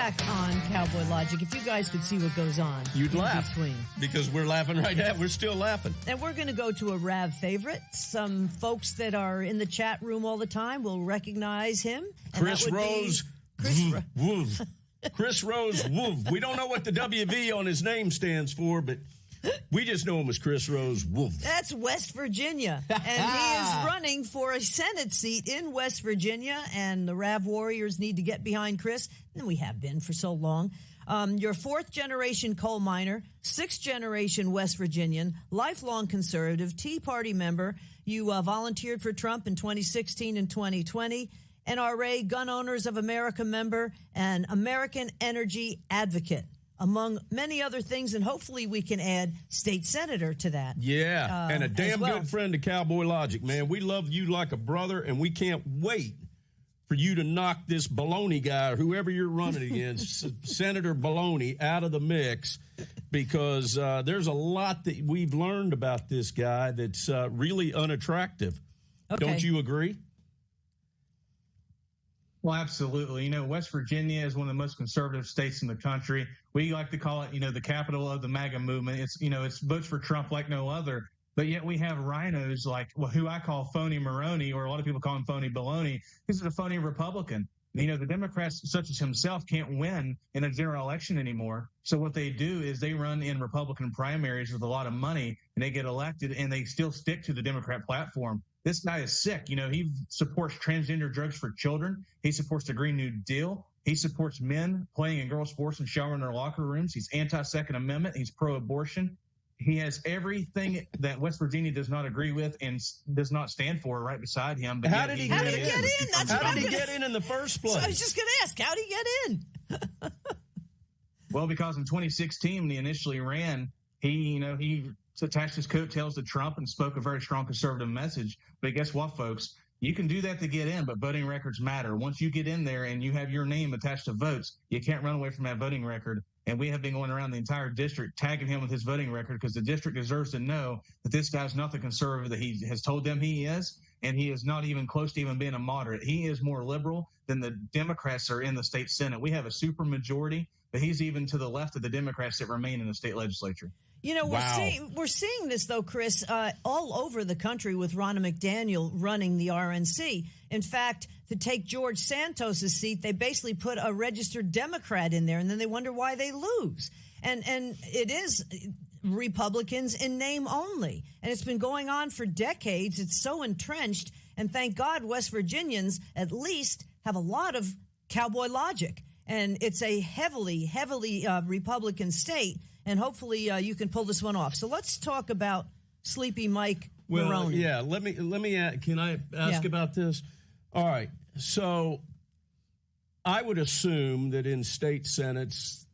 back on Cowboy Logic. If you guys could see what goes on, you'd laugh between. Because we're laughing right now. We're still laughing. And we're going to go to a Rav favorite. Some folks that are in the chat room all the time will recognize him. Chris Rose. Chris Rose Wolf. We don't know what the WV on his name stands for, but we just know him as Chris Rose Wolf. That's West Virginia. And he is running for a Senate seat in West Virginia. And the Rav Warriors need to get behind Chris. And we have been for so long. You're fourth-generation coal miner, sixth-generation West Virginian, lifelong conservative, Tea Party member. You volunteered for Trump in 2016 and 2020. NRA Gun Owners of America member and American energy advocate, among many other things, and hopefully we can add state senator to that. Yeah, and a damn good friend to Cowboy Logic, man. We love you like a brother, and we can't wait for you to knock this baloney guy, or whoever you're running against, Senator Baloney, out of the mix, because there's a lot that we've learned about this guy that's really unattractive. Okay. Don't you agree? Well, absolutely. You know, West Virginia is one of the most conservative states in the country. We like to call it, the capital of the MAGA movement. It's votes for Trump like no other. But yet we have rhinos like who I call Phony Maroney, or a lot of people call him Phony Baloney. He's a phony Republican. The Democrats, such as himself, can't win in a general election anymore. So what they do is they run in Republican primaries with a lot of money, and they get elected, and they still stick to the Democrat platform. This guy is sick. He supports transgender drugs for children. He supports the Green New Deal. He supports men playing in girls' sports and showering in their locker rooms. He's anti-Second Amendment. He's pro-abortion. He has everything that West Virginia does not agree with and does not stand for right beside him. But how did he get in? How did he get in the first place? So I was just going to ask, how did he get in? Well, because in 2016, when he initially ran, he attached his coattails to Trump and spoke a very strong conservative message. But guess what, folks? You can do that to get in, but voting records matter. Once you get in there and you have your name attached to votes, you can't run away from that voting record. And we have been going around the entire district tagging him with his voting record, because the district deserves to know that this guy's not the conservative that he has told them he is, and he is not even close to even being a moderate. He is more liberal than the Democrats are in the state Senate. We have a super majority, but he's even to the left of the Democrats that remain in the state legislature. We're seeing this, though, Chris, all over the country with Ronna McDaniel running the RNC. In fact, to take George Santos's seat, they basically put a registered Democrat in there, and then they wonder why they lose. And it is Republicans in name only. And it's been going on for decades. It's so entrenched. And thank God West Virginians at least have a lot of Cowboy Logic. And it's a heavily Republican state. And hopefully you can pull this one off. So let's talk about Sleepy Mike Maroney. Yeah, let me can I ask about this? All right. So I would assume that in state senates,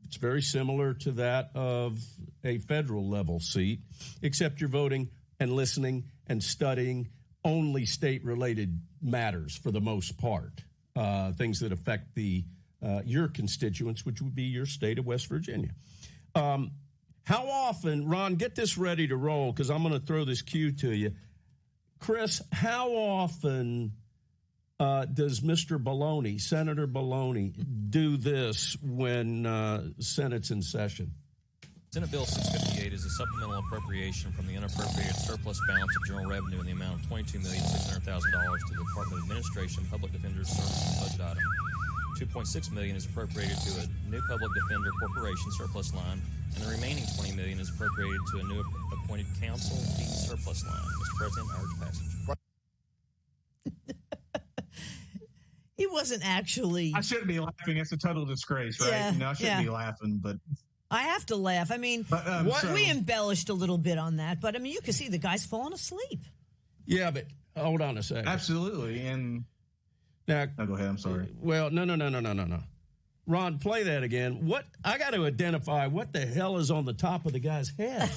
it's very similar to that of a federal level seat, except you're voting and listening and studying only state-related matters for the most part, things that affect your constituents, which would be your state of West Virginia. How often, Ron, get this ready to roll, because I'm going to throw this cue to you. Chris, how often does Mr. Baloney, Senator Baloney, do this when Senate's in session? Senate Bill 658 is a supplemental appropriation from the unappropriated surplus balance of general revenue in the amount of $22,600,000 to the Department of Administration Public Defender's Services budget item. $2.6 million is appropriated to a new public defender corporation surplus line, and the remaining $20 million is appropriated to a new appointed council fee surplus line. Mr. President, I urge passage. He wasn't actually. I shouldn't be laughing. It's a total disgrace, right? Yeah, I shouldn't be laughing, but I have to laugh. I mean, we embellished a little bit on that, but I mean, you can see the guy's falling asleep. Yeah, but hold on a second. Absolutely, and. Now, go ahead. I'm sorry. Well, no. Ron, play that again. What I got to identify what the hell is on the top of the guy's head.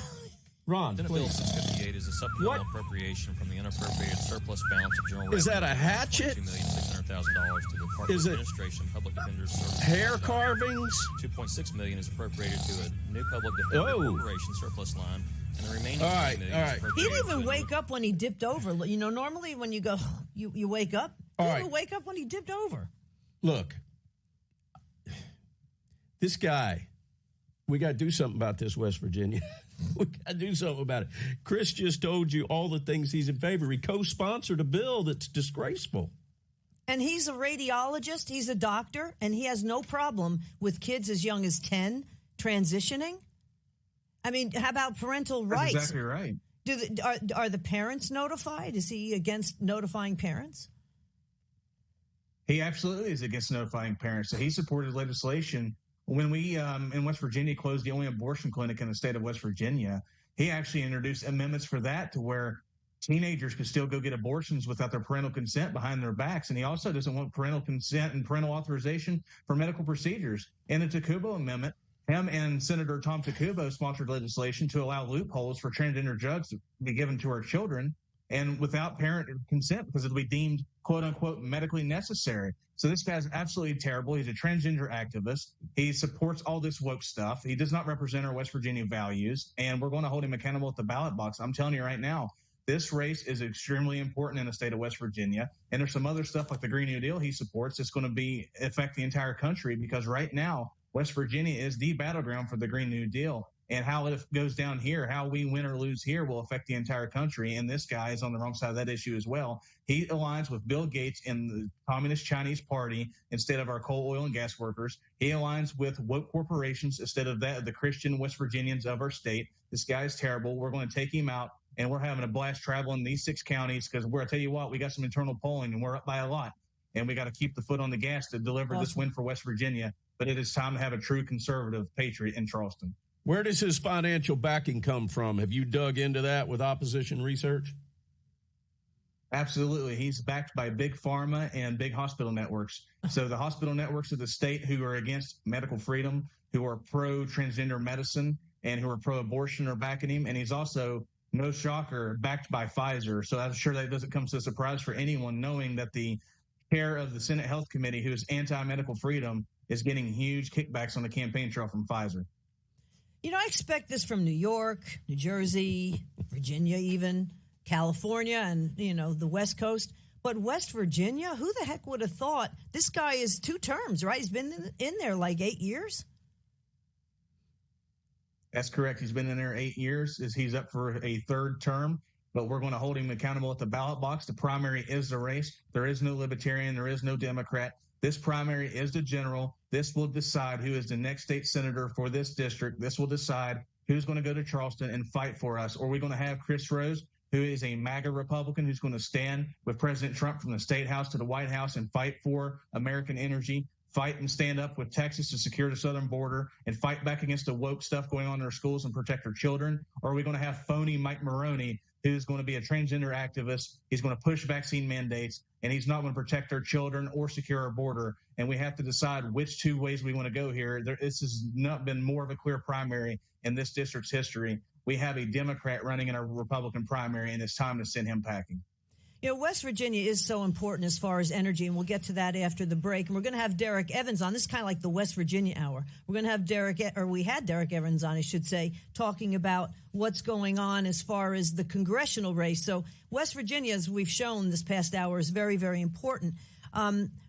Ron, Senate Bill 658 is a supplemental appropriation from the unappropriated surplus balance of general revenue. Is that a hatchet? $2,600,000 to the Department of Administration Public Defender's Services. Hair carvings? $2.6 million is appropriated to a new public defender corporation surplus line, and the remaining $20 million is appropriated. He didn't even wake up when he dipped over. Normally when you go, you wake up. He didn't wake up when he dipped over. Look, this guy, we got to do something about this, West Virginia. We got to do something about it. Chris just told you all the things he's in favor. He co-sponsored a bill that's disgraceful. And he's a radiologist, he's a doctor, and he has no problem with kids as young as 10 transitioning. I mean, how about parental rights? That's exactly right. Are the parents notified? Is he against notifying parents? He absolutely is against notifying parents. So he supported legislation. When we in West Virginia closed the only abortion clinic in the state of West Virginia, he actually introduced amendments for that to where teenagers could still go get abortions without their parental consent behind their backs. And he also doesn't want parental consent and parental authorization for medical procedures. In the Takubo Amendment, him and Senator Tom Takubo sponsored legislation to allow loopholes for transgender drugs to be given to our children and without parent consent because it'll be deemed, quote unquote, medically necessary. So this guy's absolutely terrible. He's a transgender activist. He supports all this woke stuff. He does not represent our West Virginia values, and we're going to hold him accountable at the ballot box. I'm telling you right now, this race is extremely important in the state of West Virginia. And there's some other stuff like the Green New Deal he supports that's going to affect the entire country because right now, West Virginia is the battleground for the Green New Deal. And how it goes down here, how we win or lose here will affect the entire country. And this guy is on the wrong side of that issue as well. He aligns with Bill Gates and the Communist Chinese Party instead of our coal, oil, and gas workers. He aligns with woke corporations instead of the Christian West Virginians of our state. This guy is terrible. We're going to take him out, and we're having a blast traveling these 6 counties because I'll tell you what, we got some internal polling, and we're up by a lot. And we got to keep the foot on the gas to deliver this win for West Virginia. But it is time to have a true conservative patriot in Charleston. Where does his financial backing come from? Have you dug into that with opposition research? Absolutely. He's backed by big pharma and big hospital networks. So the hospital networks of the state who are against medical freedom, who are pro-transgender medicine, and who are pro-abortion are backing him. And he's also, no shocker, backed by Pfizer. So I'm sure that doesn't come as a surprise for anyone knowing that the chair of the Senate Health Committee, who is anti-medical freedom, is getting huge kickbacks on the campaign trail from Pfizer. You know, I expect this from New York, New Jersey, Virginia even, California, and, you know, the West Coast. But West Virginia, who the heck would have thought? This guy is 2 terms, right? He's been in there like 8 years. That's correct. He's been in there 8 years. He's up for a 3rd term, but we're going to hold him accountable at the ballot box. The primary is the race. There is no libertarian. There is no Democrat. This primary is the general. This will decide who is the next state senator for this district. This will decide who's going to go to Charleston and fight for us. Or we're going to have Chris Rose, who is a MAGA Republican, who's going to stand with President Trump from the State House to the White House and fight for American energy, fight and stand up with Texas to secure the southern border, and fight back against the woke stuff going on in our schools and protect our children? Or are we going to have phony Mike Maroney, who's going to be a transgender activist? He's going to push vaccine mandates, and he's not going to protect our children or secure our border. And we have to decide which 2 ways we want to go here. This has not been more of a clear primary in this district's history. We have a Democrat running in a Republican primary, and it's time to send him packing. You know, West Virginia is so important as far as energy, and we'll get to that after the break. And we're going to have Derek Evans on. This is kind of like the West Virginia hour. We're going to have we had Derek Evans on, I should say, talking about what's going on as far as the congressional race. So West Virginia, as we've shown this past hour, is very, very important.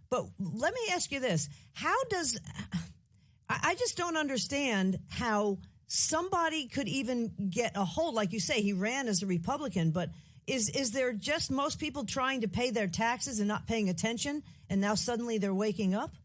But let me ask you this. I just don't understand how somebody could even get a hold, like you say, he ran as a Republican, but is there just most people trying to pay their taxes and not paying attention, and now suddenly they're waking up?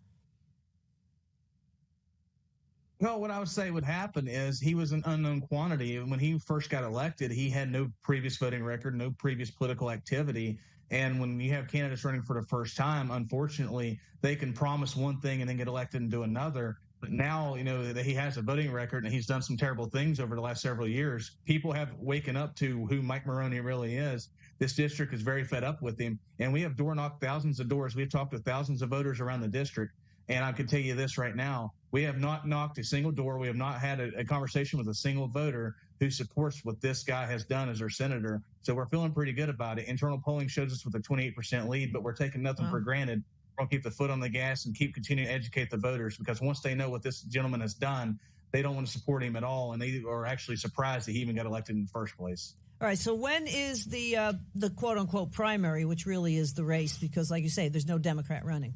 Well, what I would say would happen is he was an unknown quantity. When he first got elected, he had no previous voting record, no previous political activity. And when you have candidates running for the first time, unfortunately, they can promise one thing and then get elected and do another. But now, you know, that he has a voting record and he's done some terrible things over the last several years. People have waken up to who Mike Maroney really is. This district is very fed up with him. And we have door knocked thousands of doors. We've talked to thousands of voters around the district. And I can tell you this right now, we have not knocked a single door. We have not had a conversation with a single voter who supports what this guy has done as our senator. So we're feeling pretty good about it. Internal polling shows us with a 28% lead, but we're taking nothing for granted. We're going to keep the foot on the gas and keep continuing to educate the voters, because once they know what this gentleman has done, they don't want to support him at all. And they are actually surprised that he even got elected in the first place. All right. So when is the quote unquote primary, which really is the race? Because like you say, there's no Democrat running.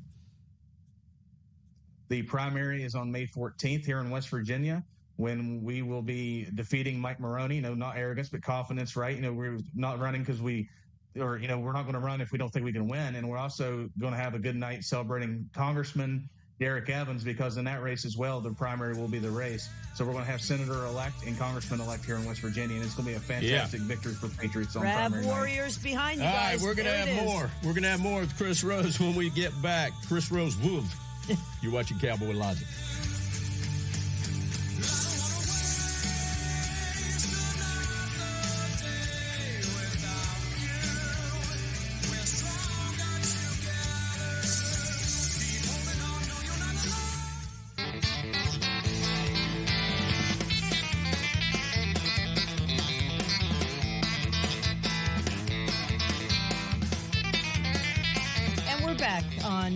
The primary is on May 14th here in West Virginia, when we will be defeating Mike Maroney. Not arrogance, but confidence, right? We're not running because we're not going to run if we don't think we can win. And we're also going to have a good night celebrating Congressman Derek Evans, because in that race as well, the primary will be the race. So we're going to have Senator-elect and Congressman-elect here in West Virginia, and it's going to be a fantastic victory for Patriots on primary night. Warriors behind you guys. All right, we're going to have more. We're going to have more with Chris Rose when we get back. Chris Rose, woo. You're watching Cowboy Logic.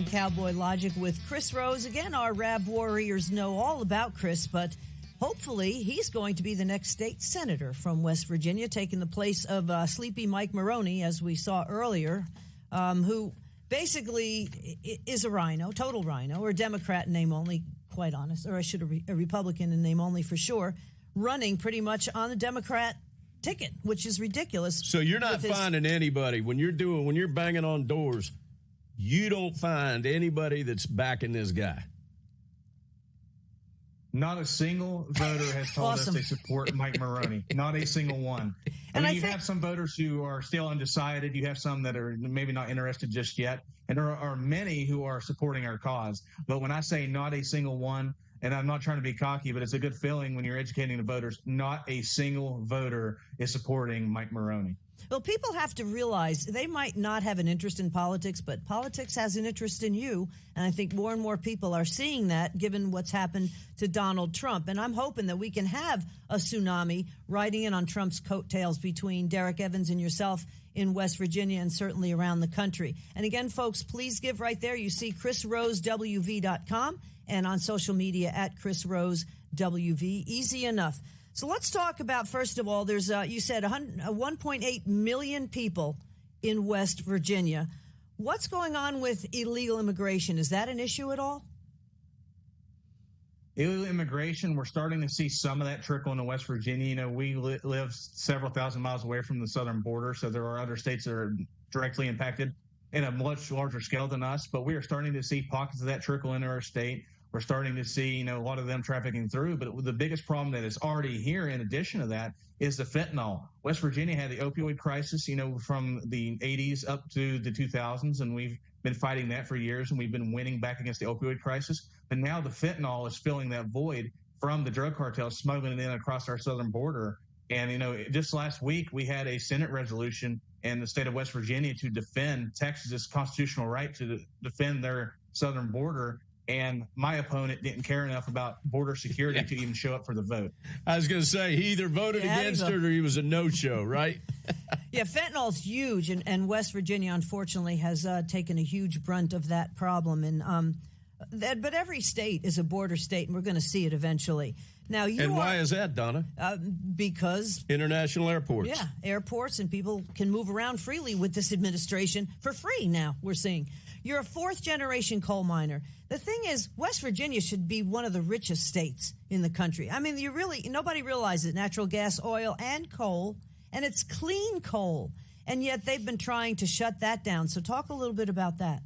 Cowboy Logic with Chris Rose. Again, our Rab Warriors know all about Chris, but hopefully he's going to be the next state senator from West Virginia, taking the place of sleepy Mike Maroney, as we saw earlier, who basically is a rhino, total rhino, or a Democrat in name only, quite honest, or a Republican in name only for sure, running pretty much on the Democrat ticket, which is ridiculous. So you're not finding anybody when you're banging on doors. You don't find anybody that's backing this guy. Not a single voter has told us they support Mike Maroney. Not a single one. I mean, you have some voters who are still undecided. You have some that are maybe not interested just yet. And there are many who are supporting our cause. But when I say not a single one, and I'm not trying to be cocky, but it's a good feeling when you're educating the voters, not a single voter is supporting Mike Maroney. Well, people have to realize they might not have an interest in politics, but politics has an interest in you. And I think more and more people are seeing that, given what's happened to Donald Trump. And I'm hoping that we can have a tsunami riding in on Trump's coattails between Derek Evans and yourself in West Virginia and certainly around the country. And again, folks, please give right there. You see ChrisRoseWV.com and on social media at ChrisRoseWV. Easy enough. So let's talk about, first of all, there's, you said 1.8 million people in West Virginia. What's going on with illegal immigration? Is that an issue at all? Illegal immigration, we're starting to see some of that trickle into West Virginia. We live several thousand miles away from the southern border, so there are other states that are directly impacted in a much larger scale than us. But we are starting to see pockets of that trickle into our state. We're starting to see, a lot of them trafficking through. But the biggest problem that is already here, in addition to that, is the fentanyl. West Virginia had the opioid crisis, from the 80s up to the 2000s, and we've been fighting that for years, and we've been winning back against the opioid crisis. But now the fentanyl is filling that void from the drug cartels, smuggling it in across our southern border. And, just last week, we had a Senate resolution in the state of West Virginia to defend Texas's constitutional right to defend their southern border. And my opponent didn't care enough about border security to even show up for the vote. I was going to say, he either voted against it or he was a no-show, right? Yeah, fentanyl's huge, and West Virginia, unfortunately, has taken a huge brunt of that problem. And but every state is a border state, and we're going to see it eventually. Now, why is that, Donna? Because international airports. Yeah, airports, and people can move around freely with this administration for free now, we're seeing. You're a fourth-generation coal miner. The thing is, West Virginia should be one of the richest states in the country. I mean, nobody realizes natural gas, oil, and coal, and it's clean coal. And yet they've been trying to shut that down. So talk a little bit about that.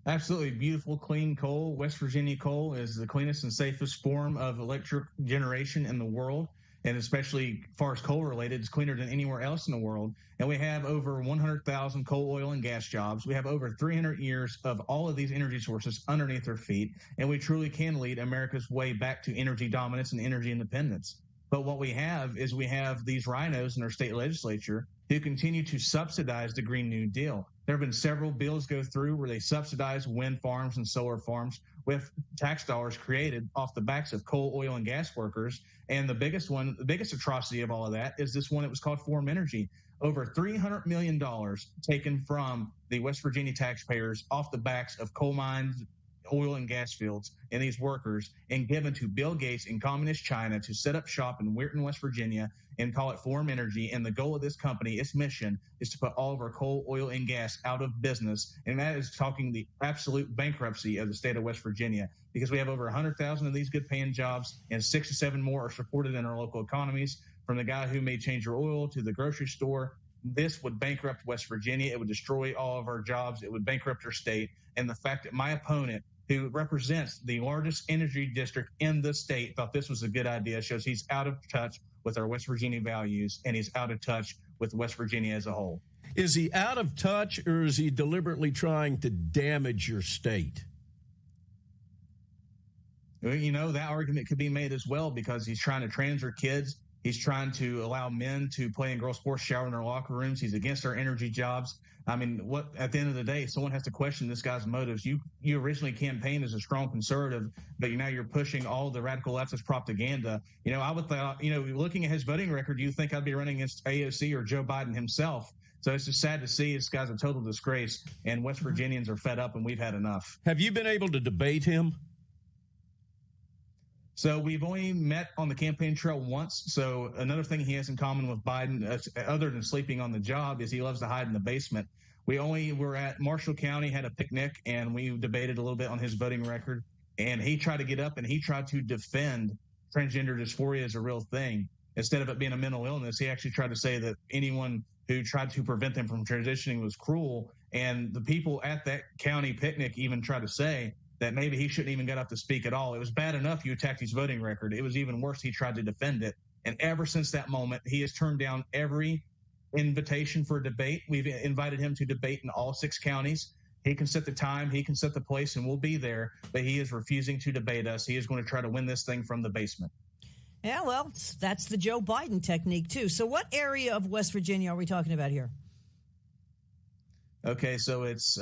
Absolutely beautiful, clean coal. West Virginia coal is the cleanest and safest form of electric generation in the world. And especially as far as coal related, it's cleaner than anywhere else in the world. And we have over 100,000 coal, oil, and gas jobs. We have over 300 years of all of these energy sources underneath our feet. And we truly can lead America's way back to energy dominance and energy independence. But what we have is these rhinos in our state legislature who continue to subsidize the Green New Deal. There have been several bills go through where they subsidize wind farms and solar farms with tax dollars created off the backs of coal, oil, and gas workers. And the biggest atrocity of all of that is this one that was called Forum Energy. Over $300 million taken from the West Virginia taxpayers off the backs of coal mines oil and gas fields and these workers and given to Bill Gates in communist China to set up shop in Weirton, West Virginia, and call it Forum Energy. And the goal of this company, its mission, is to put all of our coal, oil, and gas out of business. And that is talking the absolute bankruptcy of the state of West Virginia, because we have over 100,000 of these good-paying jobs, and 6 to 7 more are supported in our local economies, from the guy who may change your oil to the grocery store. This would bankrupt West Virginia. It would destroy all of our jobs. It would bankrupt our state. And the fact that my opponent, who represents the largest energy district in the state, thought this was a good idea shows he's out of touch with our West Virginia values, and he's out of touch with West Virginia as a whole. Is he out of touch, or is he deliberately trying to damage your state? You know, that argument could be made as well, because he's trying to transfer kids. He's trying to allow men to play in girls' sports, shower in their locker rooms. He's against our energy jobs. I mean, at the end of the day, someone has to question this guy's motives. You originally campaigned as a strong conservative, but now you're pushing all the radical leftist propaganda. You know, I would thought, looking at his voting record, you think I'd be running against AOC or Joe Biden himself. So it's just sad to see this guy's a total disgrace, and West Virginians are fed up, and we've had enough. Have you been able to debate him? So we've only met on the campaign trail once. So another thing he has in common with Biden, other than sleeping on the job, is he loves to hide in the basement. We only were at Marshall County, had a picnic, and we debated a little bit on his voting record. And he tried to get up and he tried to defend transgender dysphoria as a real thing. Instead of it being a mental illness, he actually tried to say that anyone who tried to prevent them from transitioning was cruel. And the people at that county picnic even tried to say that maybe he shouldn't even get up to speak at all. It was bad enough you attacked his voting record. It was even worse he tried to defend it. And ever since that moment, he has turned down every invitation for debate. We've invited him to debate in all 6 counties. He can set the time, he can set the place, and we'll be there. But he is refusing to debate us. He is going to try to win this thing from the basement. Yeah, well, that's the Joe Biden technique, too. So what area of West Virginia are we talking about here? Okay, so it's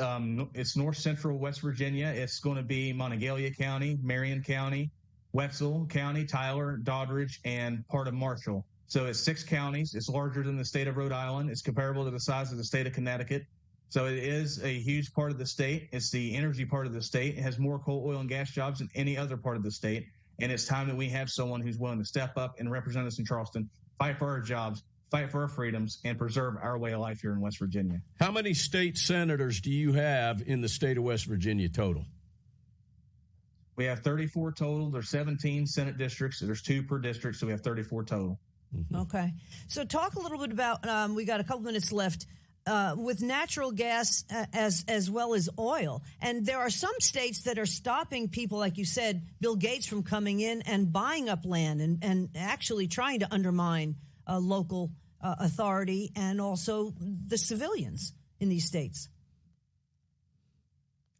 north central West Virginia. It's going to be Monongalia County, Marion County, Wetzel County, Tyler, Doddridge, and part of Marshall. So it's 6 counties. It's larger than the state of Rhode Island. It's comparable to the size of the state of Connecticut. So it is a huge part of the state. It's the energy part of the state. It has more coal, oil, and gas jobs than any other part of the state. And it's time that we have someone who's willing to step up and represent us in Charleston, fight for our jobs, fight for our freedoms, and preserve our way of life here in West Virginia. How many state senators do you have in the state of West Virginia total? We have 34 total. There's 17 Senate districts. There's 2 per district, so we have 34 total. Mm-hmm. Okay. So talk a little bit about, we got a couple minutes left, with natural gas as well as oil. And there are some states that are stopping people, like you said, Bill Gates, from coming in and buying up land and actually trying to undermine local authority and also the civilians in these states.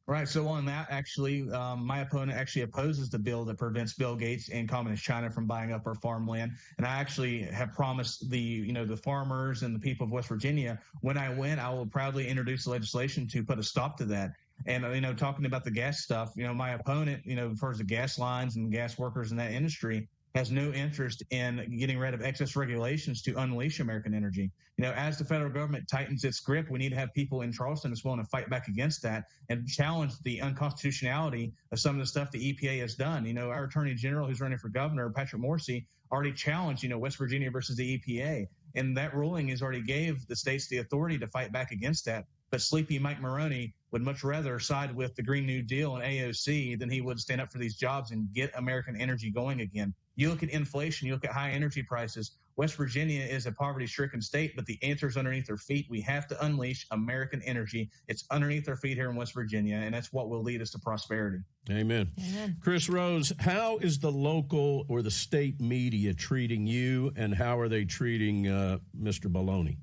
Right. So on that, actually, my opponent actually opposes the bill that prevents Bill Gates and Communist China from buying up our farmland. And I actually have promised the farmers and the people of West Virginia, when I win, I will proudly introduce legislation to put a stop to that. And, talking about the gas stuff, my opponent, as far as the gas lines and gas workers in that industry, has no interest in getting rid of excess regulations to unleash American energy. As the federal government tightens its grip, we need to have people in Charleston that's willing to fight back against that and challenge the unconstitutionality of some of the stuff the EPA has done. Our Attorney General, who's running for governor, Patrick Morrisey, already challenged, West Virginia versus the EPA. And that ruling has already gave the states the authority to fight back against that. But sleepy Mike Maroney would much rather side with the Green New Deal and AOC than he would stand up for these jobs and get American energy going again. You look at inflation, you look at high energy prices. West Virginia is a poverty-stricken state, but the answer is underneath their feet. We have to unleash American energy. It's underneath our feet here in West Virginia, and that's what will lead us to prosperity. Amen. Chris Rose, how is the local or the state media treating you, and how are they treating Mr. Baloney?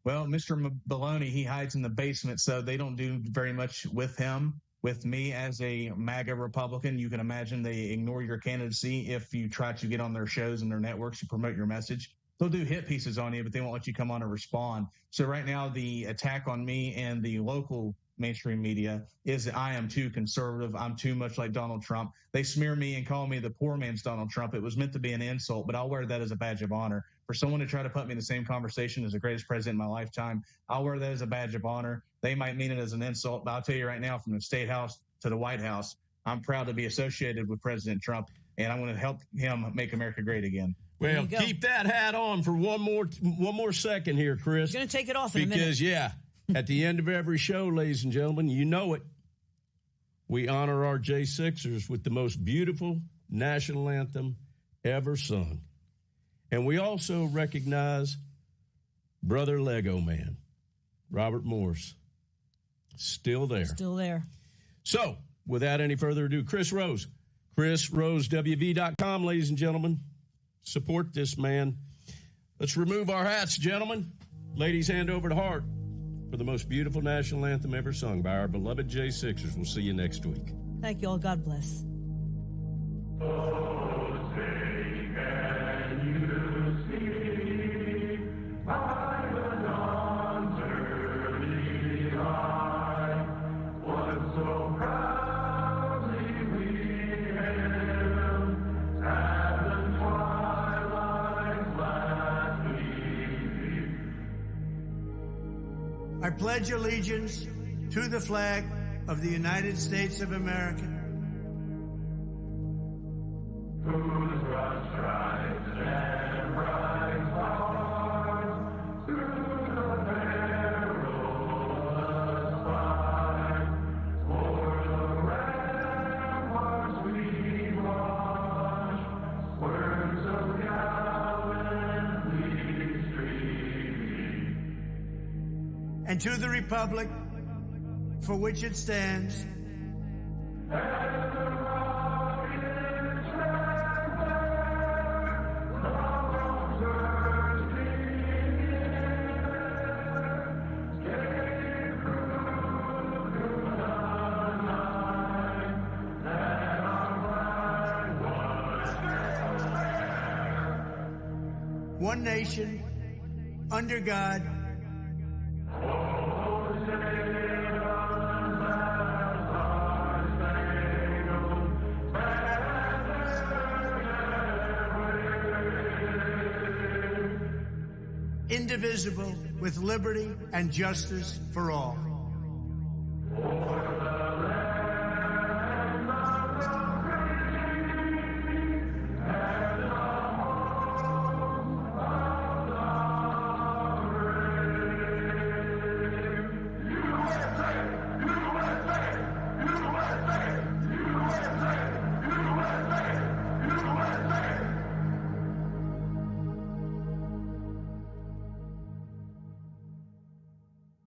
Well, Mr. Baloney, he hides in the basement, so they don't do very much with him. With me as a MAGA Republican, you can imagine they ignore your candidacy if you try to get on their shows and their networks to promote your message. They'll do hit pieces on you, but they won't let you come on and respond. So right now, the attack on me and the local mainstream media is that I am too conservative. I'm too much like Donald Trump. They smear me and call me the poor man's Donald Trump. It was meant to be an insult, but I'll wear that as a badge of honor. for someone to try to put me in the same conversation as the greatest president in my lifetime, I'll wear that as a badge of honor. They might mean it as an insult, but I'll tell you right now, from the State House to the White House, I'm proud to be associated with President Trump, and I'm going to help him make America great again. Well, keep that hat on for one more second here, Chris. You're going to take it off in a minute. Because, at the end of every show, ladies and gentlemen, you know it, we honor our J6ers with the most beautiful national anthem ever sung. And we also recognize Brother Lego Man, Robert Morse, still there. Still there. So, without any further ado, Chris Rose, ChrisRoseWV.com, ladies and gentlemen. Support this man. Let's remove our hats, gentlemen. Ladies, hand over to heart for the most beautiful national anthem ever sung by our beloved J6ers. We'll see you next week. Thank you all. God bless. I pledge allegiance to the flag of the United States of America. Whose broad stripes and bright stars through the perilous fight, for the ramparts we watch, words of gallantly streaming. And to the republic for which it stands, one nation, under God, indivisible, with liberty and justice for all.